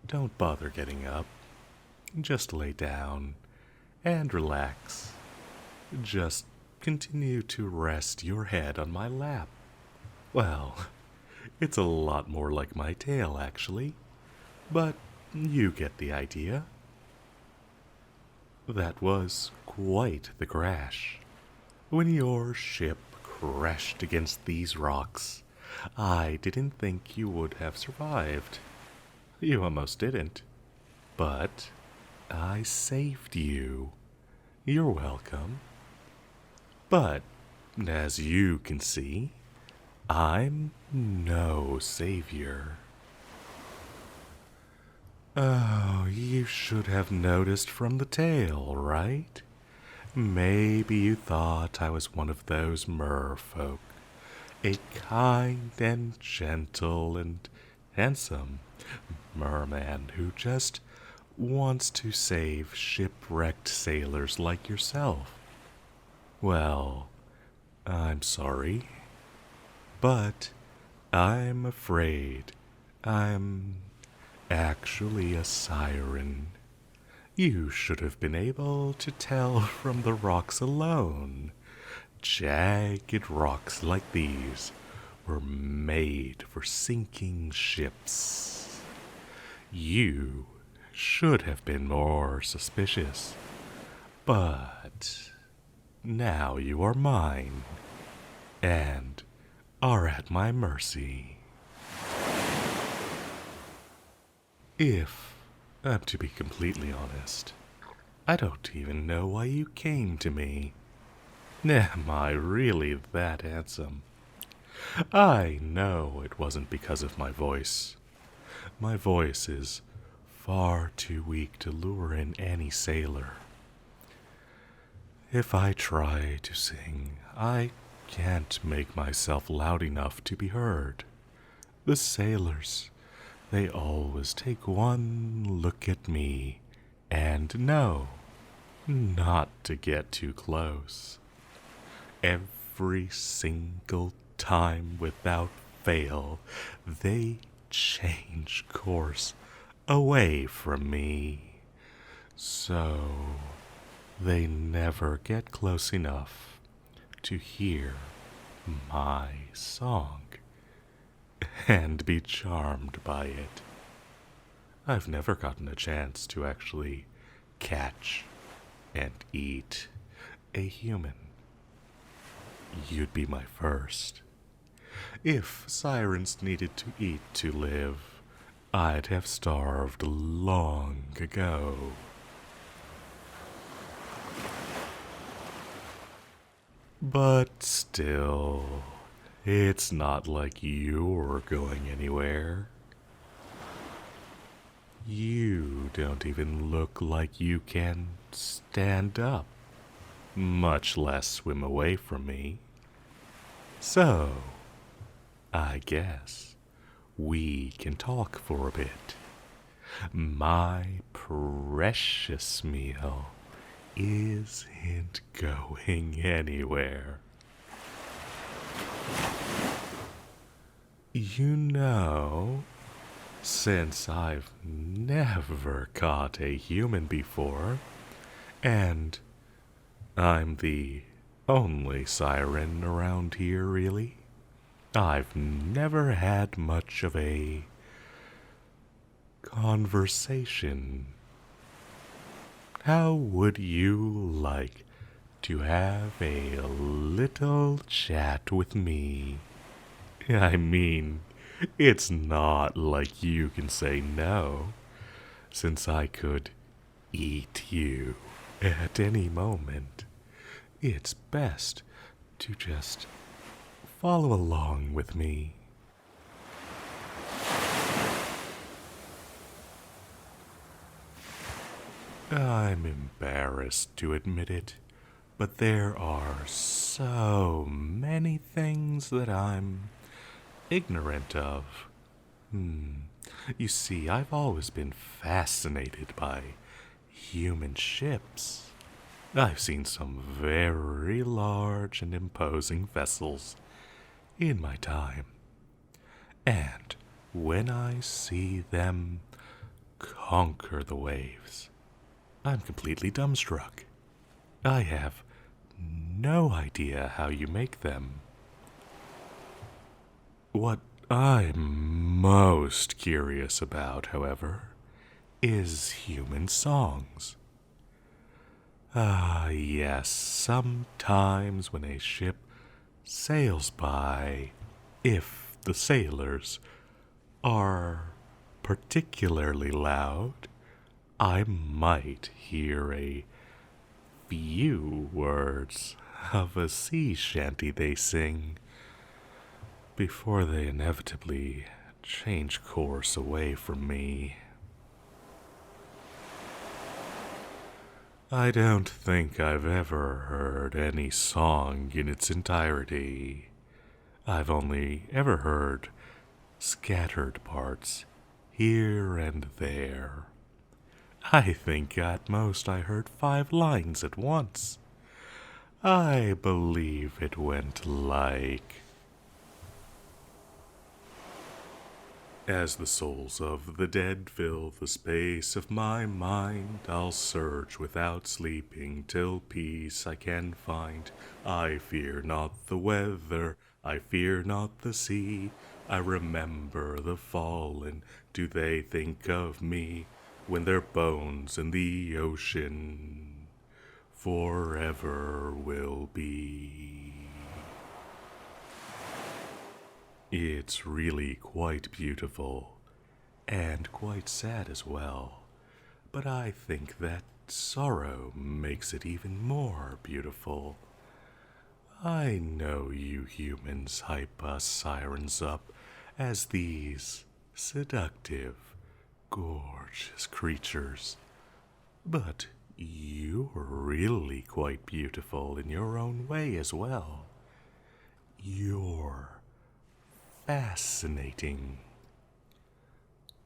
don't bother getting up. Just lay down and relax. Just continue to rest your head on my lap. Well, it's a lot more like my tail, actually. But you get the idea. That was quite the crash. When your ship crashed against these rocks, I didn't think you would have survived. You almost didn't. But I saved you. You're welcome. But, as you can see, I'm no savior. Oh, you should have noticed from the tail, right? Maybe you thought I was one of those merfolk, a kind and gentle and handsome merman who just wants to save shipwrecked sailors like yourself. Well, I'm sorry, but I'm afraid I'm actually a siren. You should have been able to tell from the rocks alone. Jagged rocks like these were made for sinking ships. You should have been more suspicious, but now you are mine and are at my mercy. If I'm to be completely honest, I don't even know why you came to me. Am I really that handsome? I know it wasn't because of my voice. My voice is far too weak to lure in any sailor. If I try to sing, I can't make myself loud enough to be heard. The sailors, they always take one look at me and know not to get too close. Every single time without fail, they change course away from me. So they never get close enough to hear my song and be charmed by it. I've never gotten a chance to actually catch and eat a human. You'd be my first. If sirens needed to eat to live, I'd have starved long ago. But still, it's not like you're going anywhere. You don't even look like you can stand up, much less swim away from me. So, I guess we can talk for a bit. My precious meal isn't going anywhere. You know, since I've never caught a human before, and I'm the only siren around here, really, I've never had much of a conversation. How would you like to have a little chat with me? I mean, it's not like you can say no, since I could eat you at any moment. It's best to just follow along with me. I'm embarrassed to admit it, but there are so many things that I'm ignorant of. You see, I've always been fascinated by human ships. I've seen some very large and imposing vessels in my time. And when I see them conquer the waves. I'm completely dumbstruck. I have no idea how you make them. What I'm most curious about, however, is human songs. Ah, yes, sometimes when a ship sails by, if the sailors are particularly loud, I might hear a few words of a sea shanty they sing before they inevitably change course away from me. I don't think I've ever heard any song in its entirety. I've only ever heard scattered parts here and there. I think at most I heard 5 lines at once. I believe it went like, as the souls of the dead fill the space of my mind, I'll search without sleeping till peace I can find. I fear not the weather, I fear not the sea. I remember the fallen, do they think of me? When their bones in the ocean forever will be. It's really quite beautiful, and quite sad as well, but I think that sorrow makes it even more beautiful. I know you humans hype us sirens up as these seductive, gorgeous creatures, but you're really quite beautiful in your own way as well. You're fascinating.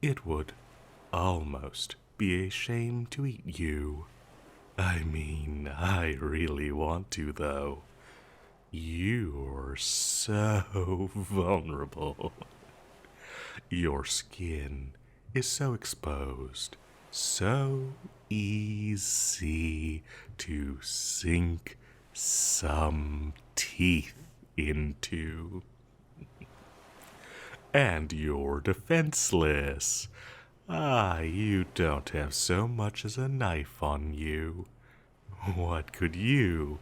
It would almost be a shame to eat you. I mean, I really want to, though. You're so vulnerable. Your skin is so exposed, so easy to sink some teeth into. And you're defenseless. Ah, you don't have so much as a knife on you. What could you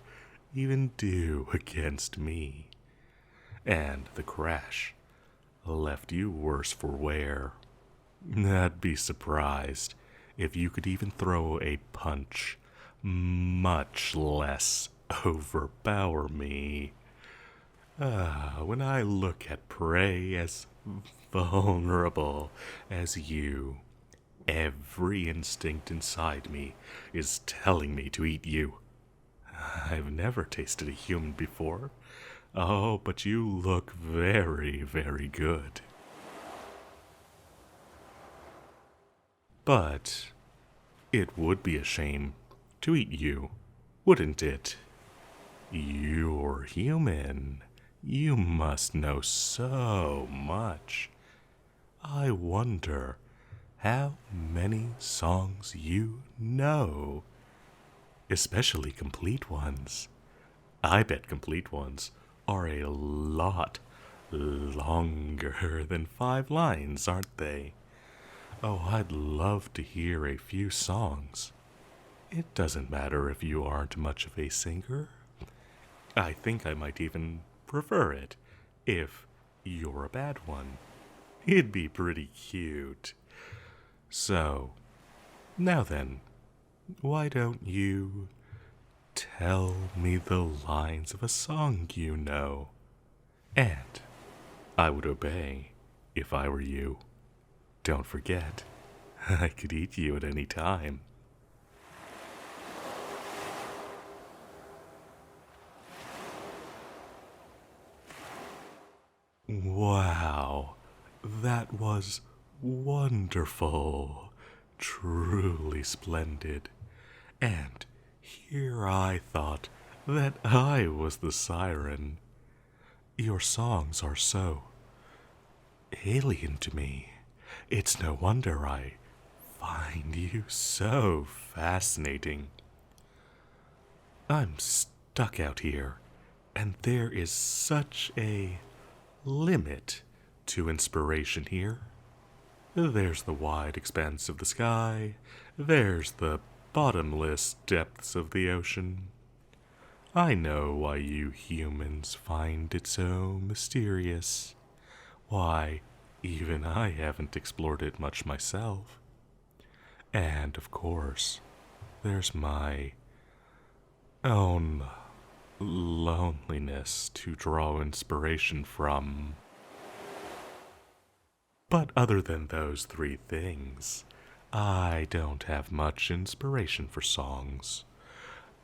even do against me? And the crash left you worse for wear. I'd be surprised if you could even throw a punch, much less overpower me. When I look at prey as vulnerable as you, every instinct inside me is telling me to eat you. I've never tasted a human before. Oh, but you look very, very good. But it would be a shame to eat you, wouldn't it? You're human. You must know so much. I wonder how many songs you know, especially complete ones. I bet complete ones are a lot longer than 5 lines, aren't they? Oh, I'd love to hear a few songs. It doesn't matter if you aren't much of a singer. I think I might even prefer it if you're a bad one. It'd be pretty cute. So, now then, why don't you tell me the lines of a song you know? And I would obey if I were you. Don't forget, I could eat you at any time. Wow, that was wonderful, truly splendid. And here I thought that I was the siren. Your songs are so alien to me. It's no wonder I find you so fascinating. I'm stuck out here, and there is such a limit to inspiration here. There's the wide expanse of the sky, there's the bottomless depths of the ocean. I know why you humans find it so mysterious. Why, even I haven't explored it much myself. And of course, there's my own loneliness to draw inspiration from. But other than those three things, I don't have much inspiration for songs.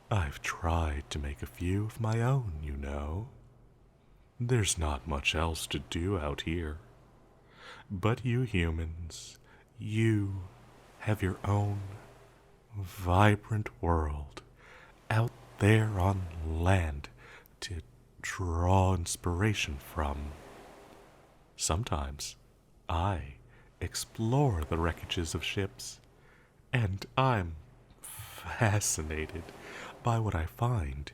I've tried to make a few of my own, you know. There's not much else to do out here. But you humans, you have your own vibrant world out there on land to draw inspiration from. Sometimes I explore the wreckages of ships, and I'm fascinated by what I find.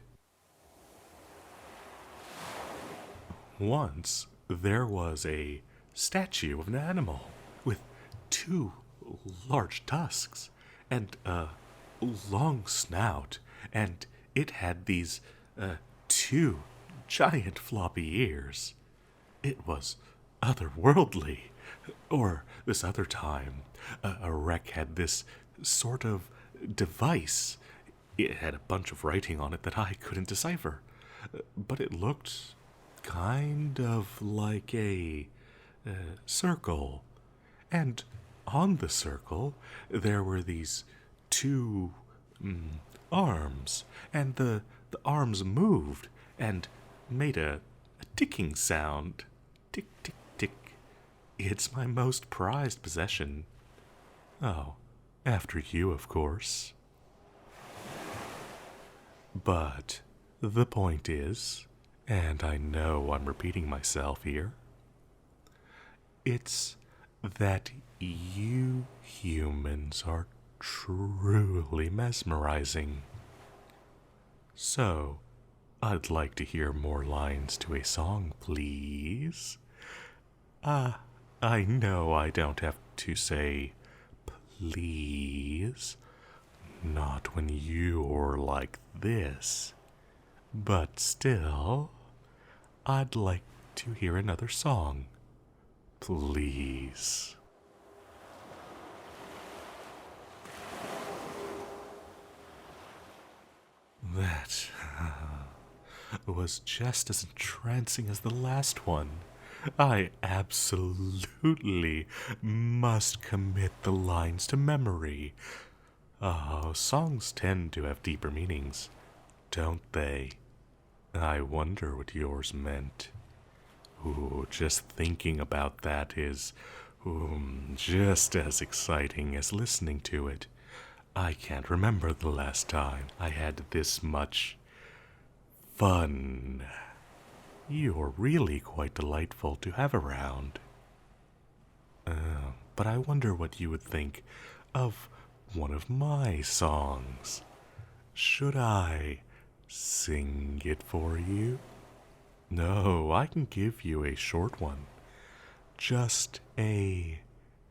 Once there was a statue of an animal with two large tusks and a long snout, and it had these two giant floppy ears. It was otherworldly. Or this other time, a wreck had this sort of device. It had a bunch of writing on it that I couldn't decipher, but it looked kind of like a circle. And on the circle, there were these two arms, and the arms moved and made a ticking sound. Tick, tick, tick. It's my most prized possession. Oh, after you, of course. But the point is, and I know I'm repeating myself here, it's that you humans are truly mesmerizing. So, I'd like to hear more lines to a song, please. I know I don't have to say please, not when you're like this, but still, I'd like to hear another song, please. That was just as entrancing as the last one. I absolutely must commit the lines to memory. Oh, songs tend to have deeper meanings, don't they? I wonder what yours meant. Ooh, just thinking about that is just as exciting as listening to it. I can't remember the last time I had this much fun. You're really quite delightful to have around. But I wonder what you would think of one of my songs. Should I sing it for you? No, I can give you a short one. Just a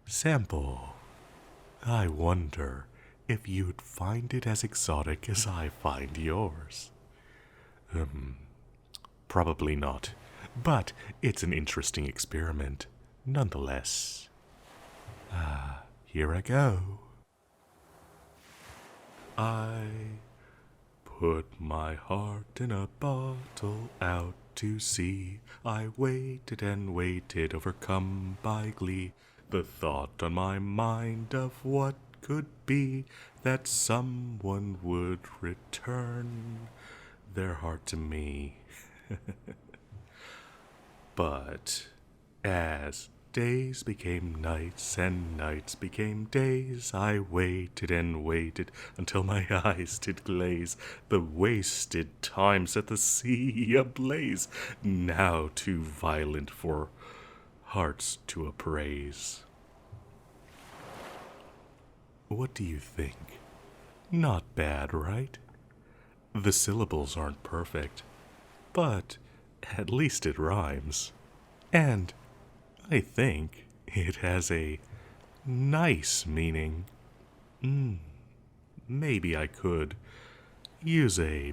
sample. I wonder if you'd find it as exotic as I find yours. Probably not, but it's an interesting experiment, nonetheless. Here I go. I put my heart in a bottle out to sea. I waited and waited, overcome by glee. The thought on my mind of what could be that someone would return their heart to me. But as days became nights and nights became days, I waited and waited until my eyes did glaze. The wasted time set the sea ablaze, now too violent for hearts to appraise. What do you think? Not bad, right? The syllables aren't perfect, but at least it rhymes. And I think it has a nice meaning. Maybe I could use a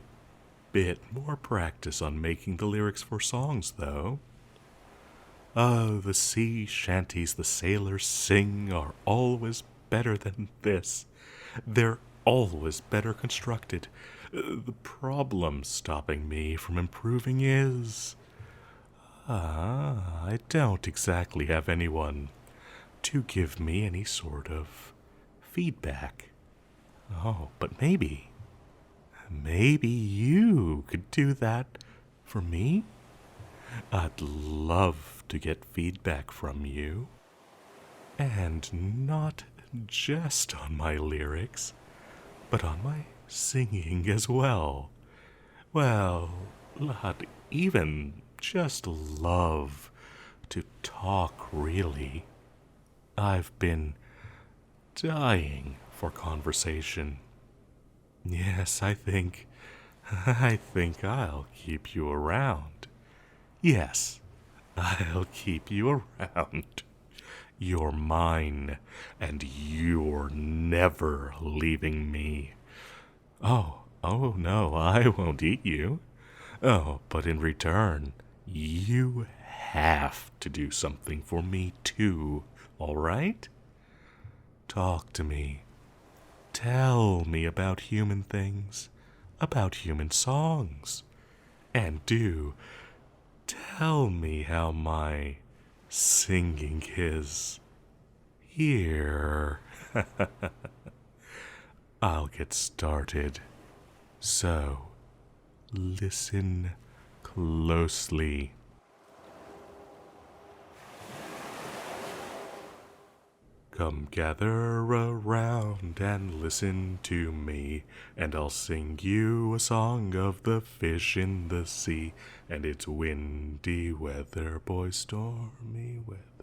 bit more practice on making the lyrics for songs, though. Oh, the sea shanties the sailors sing are always better than this. They're always better constructed. The problem stopping me from improving is... I don't exactly have anyone to give me any sort of feedback. Oh, but maybe you could do that for me? I'd love to get feedback from you. And not just on my lyrics, but on my singing as well. Well, I'd even just love to talk, really. I've been dying for conversation. Yes, I think I'll keep you around. Yes, I'll keep you around. You're mine, and you're never leaving me. Oh no, I won't eat you. Oh, but in return, you have to do something for me too, all right? Talk to me. Tell me about human things, about human songs, and do tell me how my singing is. Here. I'll get started. So, listen closely. Come gather around and listen to me, and I'll sing you a song of the fish in the sea, and it's windy weather, boy, stormy weather.